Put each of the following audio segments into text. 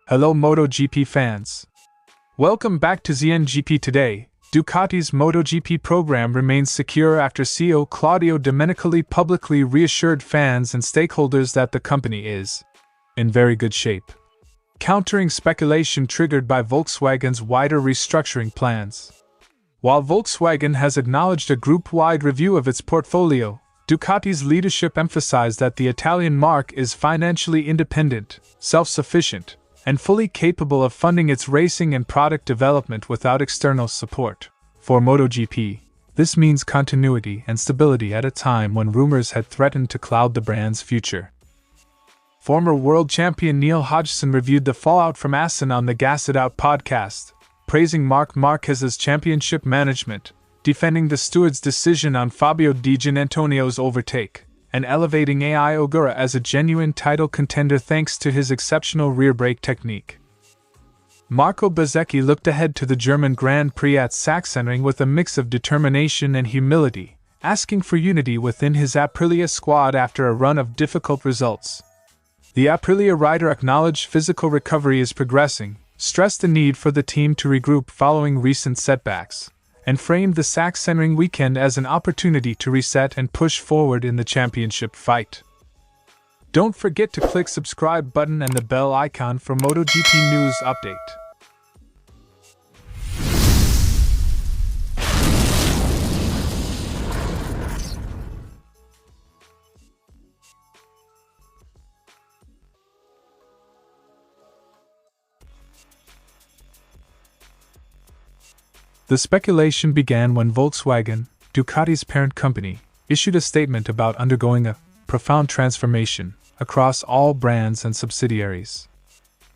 Hello MotoGP fans. Welcome back to ZNGP Today. Ducati's MotoGP program remains secure after CEO Claudio Domenicali publicly reassured fans and stakeholders that the company is in very good shape, countering speculation triggered by Volkswagen's wider restructuring plans. While Volkswagen has acknowledged a group-wide review of its portfolio, Ducati's leadership emphasized that the Italian marque is financially independent, self-sufficient, and fully capable of funding its racing and product development without external support. For MotoGP, this means continuity and stability at a time when rumors had threatened to cloud the brand's future. Former world champion Neil Hodgson reviewed the fallout from Assen on the Gas It Out podcast, praising Marc Márquez's championship management, defending the stewards' decision on Fabio Di Giannantonio's overtake, and elevating Ai Ogura as a genuine title contender thanks to his exceptional rear brake technique. Marco Bezzechi looked ahead to the German Grand Prix at Sachsenring with a mix of determination and humility, asking for unity within his Aprilia squad after a run of difficult results. The Aprilia rider acknowledged physical recovery is progressing, stressed the need for the team to regroup following recent setbacks, and framed the Sachsenring weekend as an opportunity to reset and push forward in the championship fight. Don't forget to click subscribe button and the bell icon for MotoGP news update. The speculation began when Volkswagen, Ducati's parent company, issued a statement about undergoing a profound transformation across all brands and subsidiaries.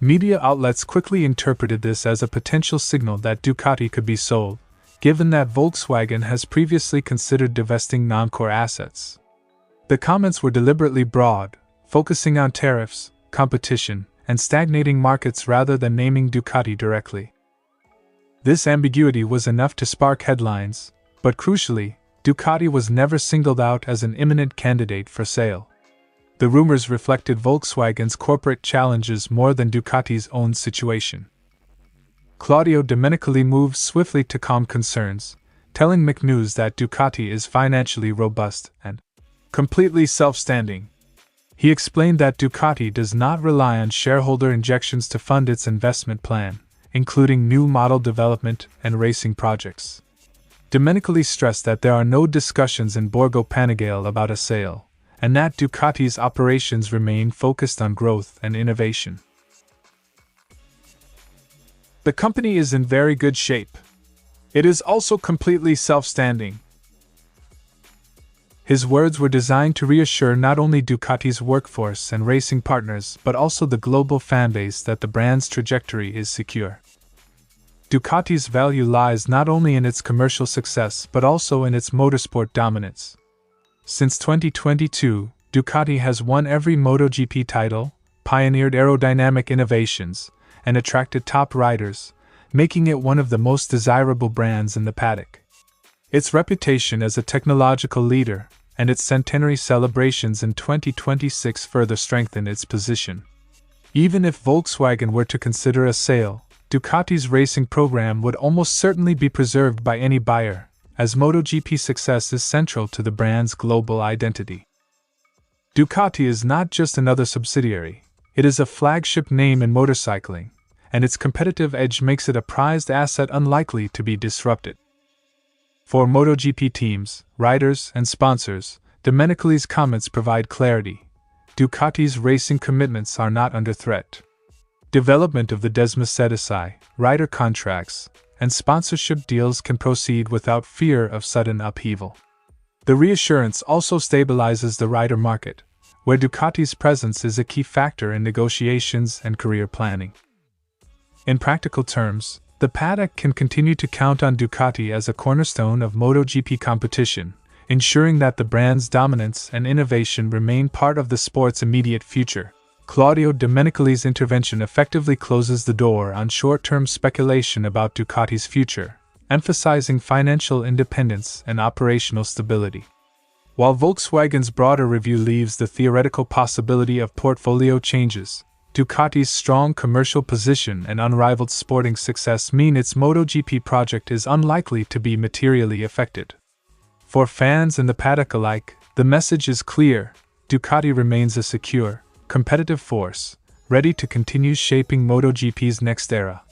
Media outlets quickly interpreted this as a potential signal that Ducati could be sold, given that Volkswagen has previously considered divesting non-core assets. The comments were deliberately broad, focusing on tariffs, competition, and stagnating markets rather than naming Ducati directly. This ambiguity was enough to spark headlines, but crucially, Ducati was never singled out as an imminent candidate for sale. The rumors reflected Volkswagen's corporate challenges more than Ducati's own situation. Claudio Domenicali moved swiftly to calm concerns, telling McNews that Ducati is financially robust and completely self-standing. He explained that Ducati does not rely on shareholder injections to fund its investment plan, including new model development and racing projects. Domenicali stressed that there are no discussions in Borgo Panigale about a sale, and that Ducati's operations remain focused on growth and innovation. The company is in very good shape. It is also completely self-standing. His words were designed to reassure not only Ducati's workforce and racing partners but also the global fanbase that the brand's trajectory is secure. Ducati's value lies not only in its commercial success but also in its motorsport dominance. Since 2022, Ducati has won every MotoGP title, pioneered aerodynamic innovations, and attracted top riders, making it one of the most desirable brands in the paddock. Its reputation as a technological leader and its centenary celebrations in 2026 further strengthen its position. Even if Volkswagen were to consider a sale, Ducati's racing program would almost certainly be preserved by any buyer, as MotoGP success is central to the brand's global identity. Ducati is not just another subsidiary, it is a flagship name in motorcycling, and its competitive edge makes it a prized asset unlikely to be disrupted. For MotoGP teams, riders, and sponsors, Domenicali's comments provide clarity. Ducati's racing commitments are not under threat. Development of the Desmosedici, rider contracts, and sponsorship deals can proceed without fear of sudden upheaval. The reassurance also stabilizes the rider market, where Ducati's presence is a key factor in negotiations and career planning. In practical terms, the paddock can continue to count on Ducati as a cornerstone of MotoGP competition, ensuring that the brand's dominance and innovation remain part of the sport's immediate future. Claudio Domenicali's intervention effectively closes the door on short-term speculation about Ducati's future, emphasizing financial independence and operational stability. While Volkswagen's broader review leaves the theoretical possibility of portfolio changes, Ducati's strong commercial position and unrivaled sporting success mean its MotoGP project is unlikely to be materially affected. For fans and the paddock alike, the message is clear: Ducati remains a secure, competitive force, ready to continue shaping MotoGP's next era.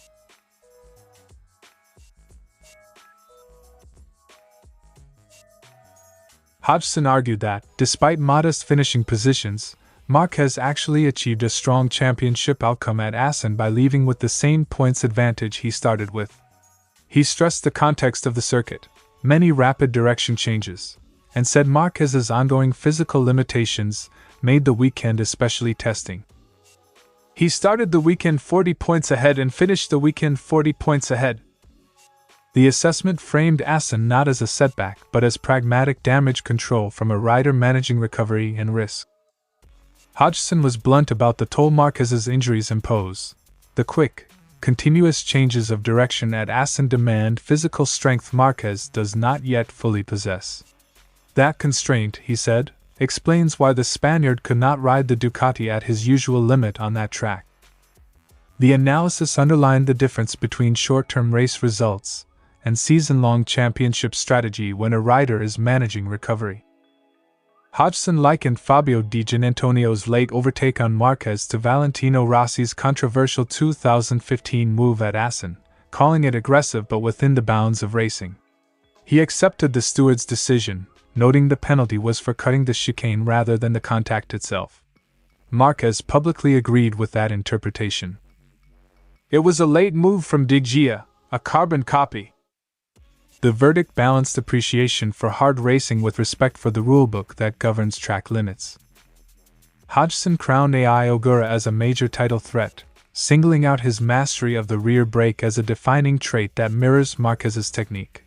Hodgson argued that, despite modest finishing positions, Márquez actually achieved a strong championship outcome at Assen by leaving with the same points advantage he started with. He stressed the context of the circuit, many rapid direction changes, and said Márquez's ongoing physical limitations made the weekend especially testing. He started the weekend 40 points ahead and finished the weekend 40 points ahead. The assessment framed Assen not as a setback but as pragmatic damage control from a rider managing recovery and risk. Hodgson was blunt about the toll Márquez's injuries impose. The quick, continuous changes of direction at Assen demand physical strength Márquez does not yet fully possess. That constraint, he said, explains why the Spaniard could not ride the Ducati at his usual limit on that track. The analysis underlined the difference between short-term race results and season-long championship strategy when a rider is managing recovery. Hodgson likened Fabio Di Giannantonio's late overtake on Márquez to Valentino Rossi's controversial 2015 move at Assen, calling it aggressive but within the bounds of racing. He accepted the steward's decision, noting the penalty was for cutting the chicane rather than the contact itself. Márquez publicly agreed with that interpretation. "It was a late move from Di Gia, a carbon copy." The verdict balanced appreciation for hard racing with respect for the rulebook that governs track limits. Hodgson crowned Ai Ogura as a major title threat, singling out his mastery of the rear brake as a defining trait that mirrors Márquez's technique.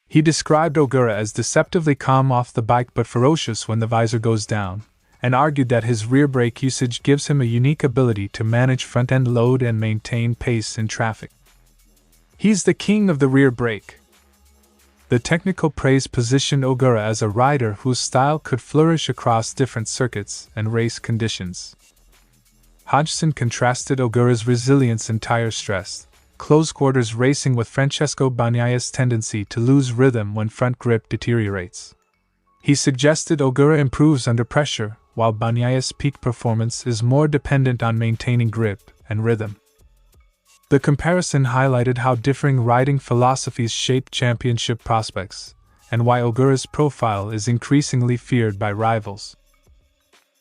He described Ogura as deceptively calm off the bike but ferocious when the visor goes down, and argued that his rear brake usage gives him a unique ability to manage front-end load and maintain pace in traffic. "He's the king of the rear brake." The technical praise positioned Ogura as a rider whose style could flourish across different circuits and race conditions. Hodgson contrasted Ogura's resilience in tire stress, close-quarters racing with Francesco Bagnaia's tendency to lose rhythm when front grip deteriorates. He suggested Ogura improves under pressure, while Bagnaia's peak performance is more dependent on maintaining grip and rhythm. The comparison highlighted how differing riding philosophies shape championship prospects, and why Ogura's profile is increasingly feared by rivals.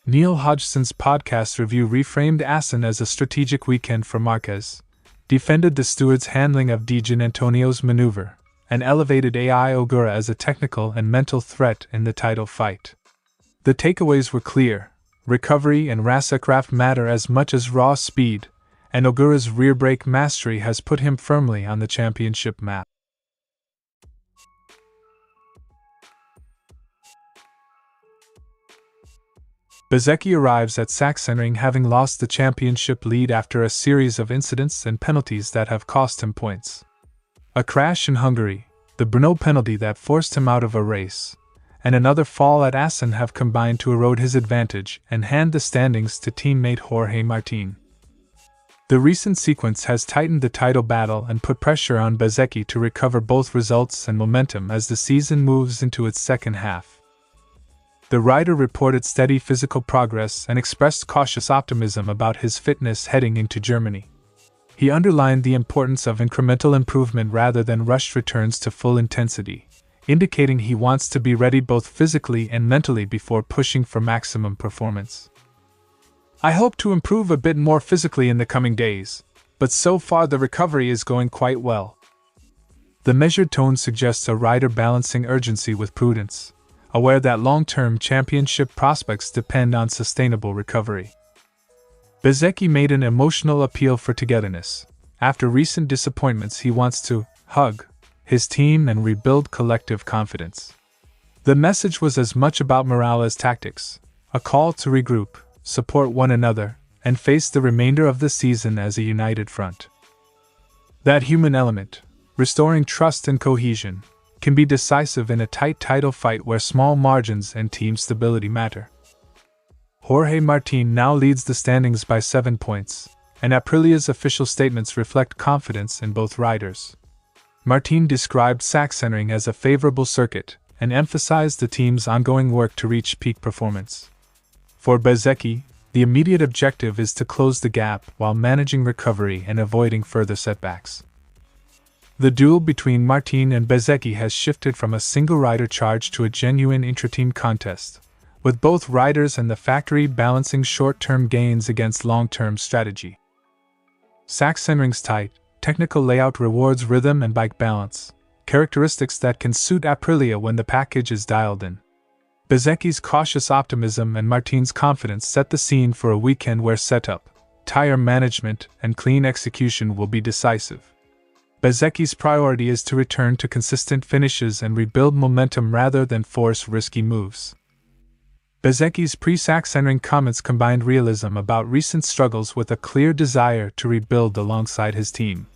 Neil Hodgson's podcast review reframed Assen as a strategic weekend for Márquez, defended the steward's handling of Di Giannantonio's maneuver, and elevated Ai Ogura as a technical and mental threat in the title fight. The takeaways were clear: recovery and racecraft matter as much as raw speed, and Ogura's rear brake mastery has put him firmly on the championship map. Bezzechi arrives at Sachsenring having lost the championship lead after a series of incidents and penalties that have cost him points. A crash in Hungary, the Brno penalty that forced him out of a race, and another fall at Assen have combined to erode his advantage and hand the standings to teammate Jorge Martin. The recent sequence has tightened the title battle and put pressure on Bezzechi to recover both results and momentum as the season moves into its second half. The rider reported steady physical progress and expressed cautious optimism about his fitness heading into Germany. He underlined the importance of incremental improvement rather than rushed returns to full intensity, indicating he wants to be ready both physically and mentally before pushing for maximum performance. "I hope to improve a bit more physically in the coming days, but so far the recovery is going quite well." The measured tone suggests a rider balancing urgency with prudence, aware that long-term championship prospects depend on sustainable recovery. Bezzechi made an emotional appeal for togetherness. After recent disappointments, he wants to hug his team and rebuild collective confidence. The message was as much about morale as tactics, a call to regroup, support one another, and face the remainder of the season as a united front. That human element, restoring trust and cohesion, can be decisive in a tight title fight where small margins and team stability matter. Jorge Martin now leads the standings by 7 points, and Aprilia's official statements reflect confidence in both riders. Martin described Sachsenring as a favorable circuit and emphasized the team's ongoing work to reach peak performance. For Bezzechi, the immediate objective is to close the gap while managing recovery and avoiding further setbacks. The duel between Martin and Bezzechi has shifted from a single rider charge to a genuine intra-team contest, with both riders and the factory balancing short-term gains against long-term strategy. Sachsenring's tight, technical layout rewards rhythm and bike balance, characteristics that can suit Aprilia when the package is dialed in. Bezzechi's cautious optimism and Martin's confidence set the scene for a weekend where setup, tire management, and clean execution will be decisive. Bezzechi's priority is to return to consistent finishes and rebuild momentum rather than force risky moves. Bezzechi's pre-Sachsenring comments combined realism about recent struggles with a clear desire to rebuild alongside his team.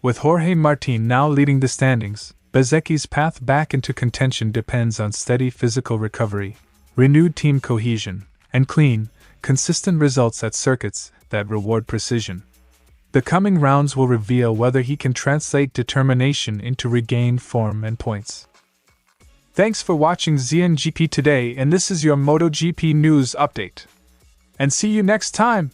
With Jorge Martin now leading the standings, Bezzechi's path back into contention depends on steady physical recovery, renewed team cohesion, and clean, consistent results at circuits that reward precision. The coming rounds will reveal whether he can translate determination into regained form and points. Thanks for watching ZNGP Today, and this is your MotoGP news update. And see you next time!